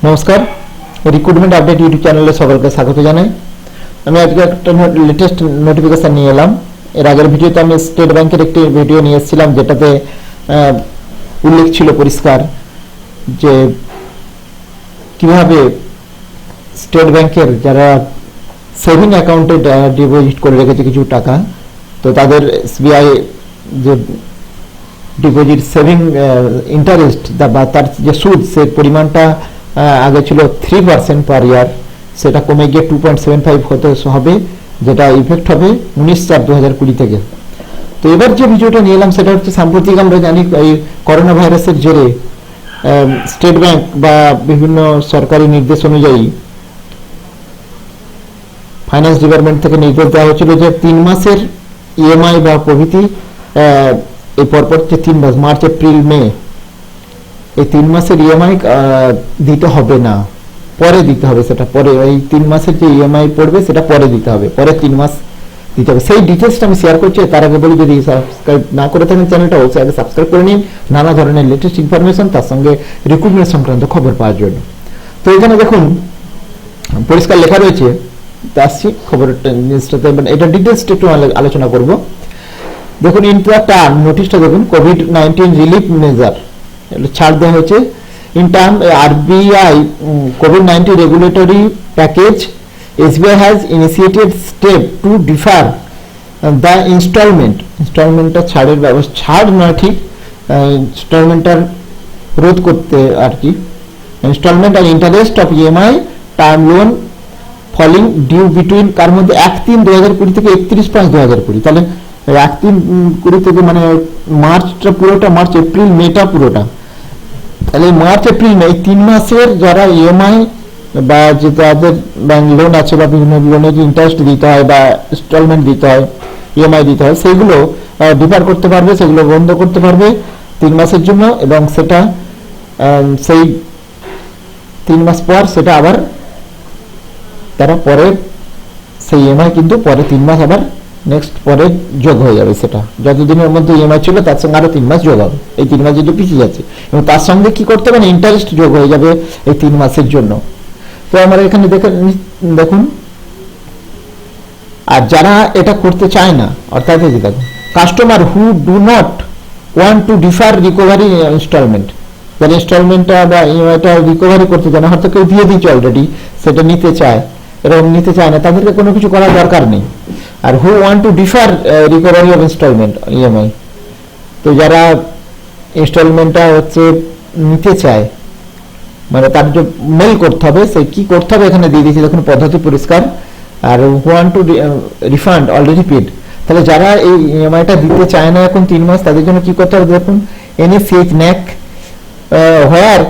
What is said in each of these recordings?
নমস্কার, recruitment update YouTube চ্যানেলে সকলকে স্বাগত জানাই। আমি আজকে একটা লেটেস্ট নোটিফিকেশন নিয়ে এলাম। এর আগের ভিডিওতে আমি স্টেট ব্যাংকের একটি ভিডিও নিয়ে এসেছিলাম, যেটাতে উল্লেখ ছিল পরিষ্কার যে কিভাবে স্টেট ব্যাংকের যারা সেভিং অ্যাকাউন্টে ডিপোজিট করে রেখেছে কিছু টাকা, তো তাদের এসবিআই যে ডিপোজিট সেভিং ইন্টারেস্ট বা তার যে সুদ, সে পরিমাণটা আগে ছিল 3% পার ইয়ার, সেটা কমে গিয়ে 2.75 হতে হবে, যেটা ইফেক্ট হবে 19/4/2020 থেকে। তো এবার যে ভিডিওটা নিয়ে এলাম সেটা হচ্ছে, সাম্প্রতিক আমরা জানি এই করোনা ভাইরাসের জেরে স্টেট ব্যাংক বা বিভিন্ন সরকারি নির্দেশ অনুযায়ী ফাইন্যান্স ডিপার্টমেন্ট থেকে নির্দেশ দেওয়া হয়েছিল যে 3 মাসের ইএমআই বা প্রভৃতি এই পরপর যে 3 মাস, মার্চ এপ্রিল মে, এই 3 মাসের ইএমআই দিতে হবে না, পরে দিতে হবে। সেটা পরে, এই 3 মাসের যে ইএমআই পড়বে সেটা পরে দিতে হবে, পরে 3 মাস দিতে হবে। সেই ডিটেলসটা আমি শেয়ার করছি। তার আগে বলি, যদি সাবস্ক্রাইব না করে থাকেন চ্যানেলটা অবশ্যই আগে সাবস্ক্রাইব করে নিন, নানা ধরনের লেটেস্ট ইনফরমেশন, তার সঙ্গে রিক্রুটমেন্ট সংক্রান্ত খবর পাওয়ার জন্য। তো এখানে দেখুন পরিষ্কার লেখা রয়েছে, আসছি খবরটা জিনিসটাতে, এটা ডিটেলসটা একটু আলোচনা করব। দেখুন ইনটু একটা নোটিশটা দেখুন, কোভিড-19 রিলিফ মেজার ছাড় দেওয়া হয়েছে। In term RBI COVID-19 regulatory package, SBI has initiated step to defer the ইনস্টলমেন্টটা ছাড়ের ব্যবস্থা, ছাড় নয় ঠিক, ইনস্টলমেন্টটার রোধ করতে আর কি, ইনস্টলমেন্ট আর interest of EMI term loan falling due between, কার মধ্যে 1/3/2020 থেকে 31/5/2020। তাহলে 1/3/20 থেকে মানে মার্চটা পুরোটা, মার্চ এপ্রিল মেটা পুরোটা, তাহলে মার্চ এপ্রিল মে এই 3 মাসের যারা ইএমআই বা যে যাদের ব্যাংক লোন আছে বা বিভিন্ন লোনে যে ইন্টারেস্ট দিতে হয় বা ইনস্টলমেন্ট দিতে হয়, ইএমআই দিতে হয়, সেইগুলো ডিফার করতে পারবে, সেগুলো বন্ধ করতে পারবে 3 মাসের জন্য, এবং সেটা সেই 3 মাস পর সেটা আবার তারা পরে সেই ইএমআই কিন্তু পরে 3 মাস আবার নেক্সট পরে যোগ হয়ে যাবে। সেটা যতদিনের মধ্যে ইএমআই ছিল তার সঙ্গে আরো 3 মাস যোগ হবে, এই 3 মাস যেটা পিছিয়ে যাচ্ছে, এবং তার সঙ্গে কি করতে হবে, ইন্টারেস্ট যোগ হয়ে যাবে এই 3 মাসের জন্য। তো আমরা এখানে দেখুন, আর যারা এটা করতে চায় না, অর্থাৎ এই যে দেখুন, customer who do not want to defer recovery instalment, যারা ইনস্টলমেন্টটা বা ইএমআইটা রিকভারি করতে চায় না, হয়তো কেউ দিয়ে দিচ্ছে অলরেডি, সেটা নিতে চায়, এরকম নিতে চায় না, তাদেরকে কোনো কিছু করার দরকার নেই। আর who want to defer recovery of installment EMI, তো যারা ইনস্টলমেন্টটা হচ্ছে নিতে চায়, মানে তার যে মেল করতে হবে, সে কি করতে হবে এখানে দিয়ে দিয়েছি, দেখুন পদ্ধতি পরিষ্কার। আর who want to refund already paid, তাহলে যারা এই ইএমআইটা দিতে চায় না এখন 3 মাস, তাদের জন্য কি করতে হবে দেখুন, any fake knack where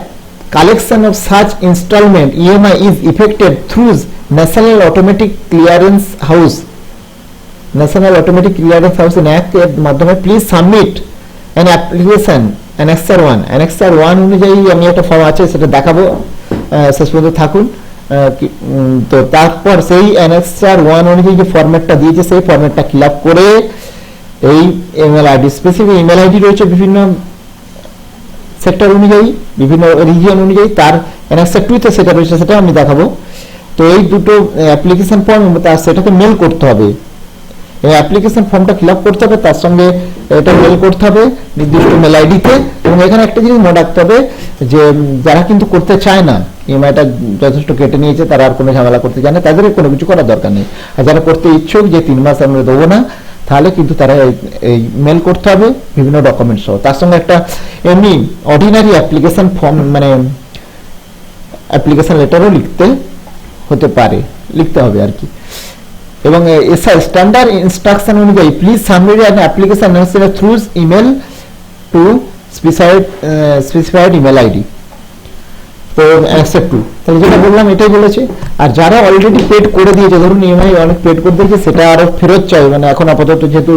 collection of such installment EMI is effected through National Automatic Clearance House, National Automatic Clearance House NAC এর মাধ্যমে please submit an application annexure 1 অনুযায়ী আমি একটা ফর্ম আছে সেটা দেখাবো, শেষ পর্যন্ত থাকুন। তো তারপর সেই annexure 1 অনুযায়ী যে ফরম্যাটটা দিয়েছে, সেই ফরম্যাটটা ফিল আপ করে এই email ID, specific email ID রয়েছে বিভিন্ন সেক্টর অনুযায়ী, বিভিন্ন রিজিয়ন অনুযায়ী, তার annexure 2 সেটা রয়েছে, সেটা আমি দেখাবো। তো এই দুটো অ্যাপ্লিকেশন ফর্ম, তার সেটাকে মেল করতে হবে, এই অ্যাপ্লিকেশন ফর্মটা ফিল আপ করতে হবে, তার সঙ্গে এটা মেল করতে হবে নির্দিষ্ট মেল আইডিতে। এবং এখানে একটা জিনিস মনে রাখতে হবে যে যারা কিন্তু করতে চায় না, ইএমআইটা যথেষ্ট কেটে নিয়েছে, তারা আর কোনো ঝামেলা করতে চায় না, তাদের কোনো কিছু করার দরকার নেই। আর যারা করতে ইচ্ছুক যে 3 মাস আমরা দেবো না, তাহলে কিন্তু তারা এই মেল করতে হবে বিভিন্ন ডকুমেন্টস সহ, তার সঙ্গে একটা এমনি অর্ডিনারি অ্যাপ্লিকেশন ফর্ম, মানে অ্যাপ্লিকেশন লেটারও লিখতে হবে আর কি। এবং এসআই স্ট্যান্ডার্ড ইনস্ট্রাকশন অনুযায়ী please submit an application through email to specified email ID. তো অ্যাকসেপ্ট টু, তাহলে যেটা বললাম এটাই বলেছে। আর যারা অলরেডি পেড করে দিয়েছে, ধরুন ইএমআই অনেক পেড করে দিয়েছে, সেটা আরো ফেরত চাই, মানে এখন আপাতত যেহেতু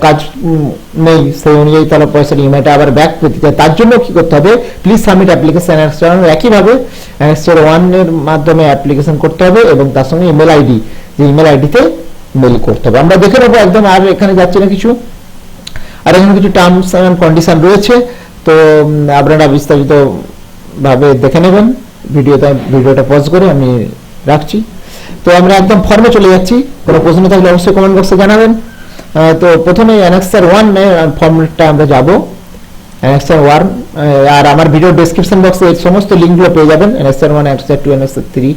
কাজ নেই, সেই অনুযায়ী তারা পয়সার ইএমআইটা আবার ব্যাক পেতে চায়, তার জন্য কি করতে হবে, প্লিজ সাবমিট অ্যাপ্লিকেশন একইভাবে annexure 1 এর মাধ্যমে অ্যাপ্লিকেশন করতে হবে, এবং তার সঙ্গে ইমেল আইডি, যে ইমেল আইডিতে মেল করতে হবে। আমরা দেখে নেবো একদম, আর এখানে যাচ্ছে না কিছু, আর এখানে কিছু টার্মস এন্ড কন্ডিশন রয়েছে, তো আপনারা বিস্তারিত ভাবে দেখে নেবেন। ভিডিওটা পজ করে আমি রাখছি। তো আমরা একদম ফর্মে চলে যাচ্ছি, কোনো প্রশ্ন থাকলে অবশ্যই কমেন্ট বক্সে জানাবেন। তো প্রথমে অ্যানেক্সার 1 ফর্মটা আমরা যাব। অ্যানেক্সার 1 আর আমার ভিডিও ডেসক্রিপশন বক্সে এই সমস্ত লিঙ্কগুলো পেয়ে যাবেন, অ্যানেক্সার 1, অ্যানেক্সার 2, অ্যানেক্সার 3,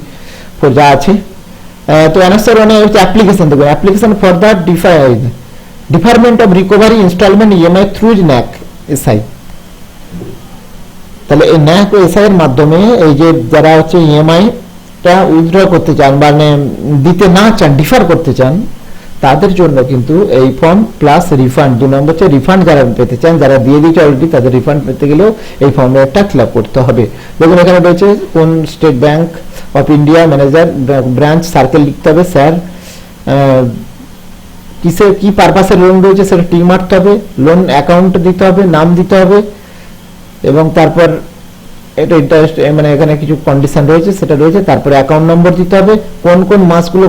4 যা আছে। তো অ্যানেক্সার 1 হচ্ছে অ্যাপ্লিকেশন, দেখুন application for the deferment of recovery installment EMI through NACH SI. তাহলে এই ন্যাক ও এসআই এর মাধ্যমে এই যে যারা হচ্ছে ইএমআইটা উইথড্র করতে চান মানে দিতে না চান, ডিফার করতে চান, তাদের জন্য কিন্তু এই ফর্ম প্লাস রিফান্ড, 2 নম্বর হচ্ছে রিফান্ড যারা পেতে চান, যারা দিয়ে দিয়েছে অলরেডি তাদের রিফান্ড পেতে গেলেও এই ফর্মটা ফিল আপ করতে হবে। দেখুন এখানে রয়েছে কোন state bank of India manager branch circle লিখতে হবে, স্যার কিসে কি পারপাসে লোন রয়েছে সেটা টিক মারতে হবে, লোন অ্যাকাউন্ট দিতে হবে, নাম দিতে হবে, এবং তারপর এটা ইন্টারেস্ট মানে এখানে কিছু কন্ডিশন রয়েছে সেটা রয়েছে, তারপরে অ্যাকাউন্ট নম্বর দিতে হবে, কোন কোন মাসগুলো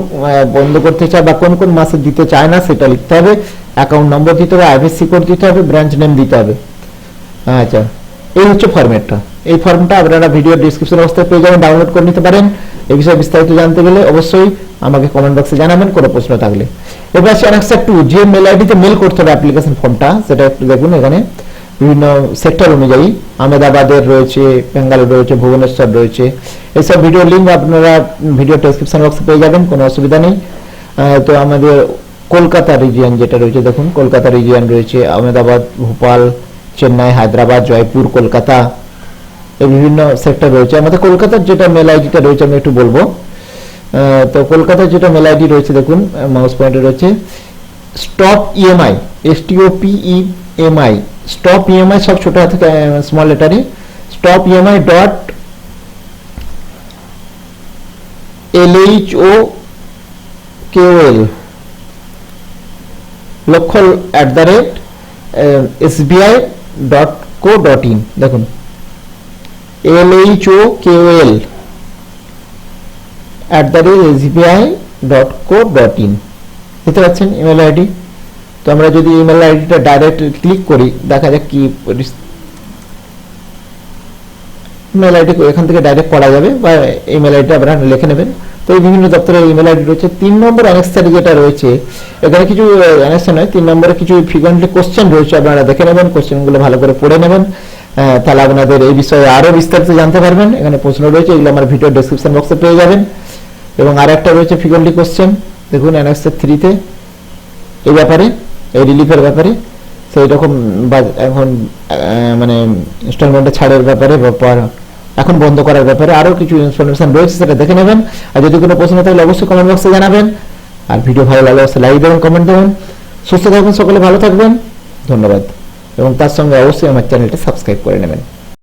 বন্ধ করতে চায় বা কোন কোন মাসে দিতে চায় না সেটা লিখতে হবে, অ্যাকাউন্ট নম্বর দিতে হবে, আইএফএসসি কোড দিতে হবে, ব্রাঞ্চ নেম দিতে হবে। আচ্ছা, এই হচ্ছে ফরম্যাটটা। এই ফর্মটা আপনারা ভিডিও ডেসক্রিপশন অবস্থায় পেয়ে যাবেন, ডাউনলোড করে নিতে পারেন। এই বিষয়ে বিস্তারিত জানতে গেলে অবশ্যই আমাকে কমেন্ট বক্সে জানাবেন কোনো প্রশ্ন থাকলে। এবার আসছে অ্যানেক্সার 2, যে মেল আইডিতে মেল করতে হবে অ্যাপ্লিকেশন ফর্মটা, সেটা একটু দেখুন। এখানে বিভিন্ন সেক্টর অনুযায়ী আহমেদাবাদের রয়েছে, বেঙ্গালুরু রয়েছে, ভুবনেশ্বর রয়েছে, এইসব ভিডিও লিঙ্ক আপনারা ভিডিও ডেসক্রিপশন বক্সে পেয়ে যাবেন, কোনো অসুবিধা নেই। তো আমাদের কলকাতা রিজিয়ন যেটা রয়েছে, দেখুন কলকাতা রিজিয়ন রয়েছে, আহমেদাবাদ, ভোপাল, চেন্নাই, হায়দ্রাবাদ, জয়পুর, কলকাতা, এই বিভিন্ন সেক্টর রয়েছে। আমাদের কলকাতার যেটা মেল আইডিটা রয়েছে আমি একটু বলবো। তো কলকাতার যেটা মেল আইডি রয়েছে দেখুন মাউস পয়েন্টে রয়েছে stop EMI, STOPEMI, stop EMI সব ছোট হাতে স্মল লেটারে, স্টপ ইএমআই ডট LHOKOL লক্ষল @SBI.co.in। দেখুন LHOKOL @SBI.co.in দেখতে পাচ্ছেন ইমেল আইডি। তো আমরা যদি ইমেল আইডিটা ডাইরেক্ট ক্লিক করি, দেখা যাক কি ইমেল আইডি এখান থেকে ডাইরেক্ট পড়া যাবে, বা ইমেল আইডিটা আপনারা লিখে নেবেন। তো এই বিভিন্ন দপ্তরের ইমেল আইডি রয়েছে। 3 নম্বর অ্যানেক্সারে যেটা রয়েছে, এখানে কিছু অ্যানেক্সার নয়, 3 নম্বরে কিছু ফ্রিকোয়েন্টলি কোশ্চেন রয়েছে, আপনারা দেখে নেবেন, কোশ্চেনগুলো ভালো করে পড়ে নেবেন, তাহলে আপনাদের এই বিষয়ে আরো বিস্তারিত জানতে পারবেন। এখানে প্রশ্ন রয়েছে, এগুলো আমার ভিডিও ডেসক্রিপশন বক্সে পেয়ে যাবেন। এবং আরেকটা রয়েছে ফ্রিকোয়েন্টলি কোশ্চেন, দেখুন অ্যানেক্সার 3-তে এই ব্যাপারে, এই রিলিফের ব্যাপারে, সেই রকম এখন মানে ইনস্টলমেন্টের ছাড়ের ব্যাপারে বা এখন বন্ধ করার ব্যাপারে আরো কিছু ইনফরমেশন রয়েছে, সেটা দেখে নেবেন। আর যদি কোনো প্রশ্ন থাকলে অবশ্যই কমেন্ট বক্সে জানাবেন। আর ভিডিও ভালো লাগলে অবশ্যই লাইক দেবেন, কমেন্ট দেবেন। সুস্থ থাকবেন, সকলে ভালো থাকবেন, ধন্যবাদ। এবং তার সঙ্গে অবশ্যই আমার চ্যানেলটা সাবস্ক্রাইব করে নেবেন।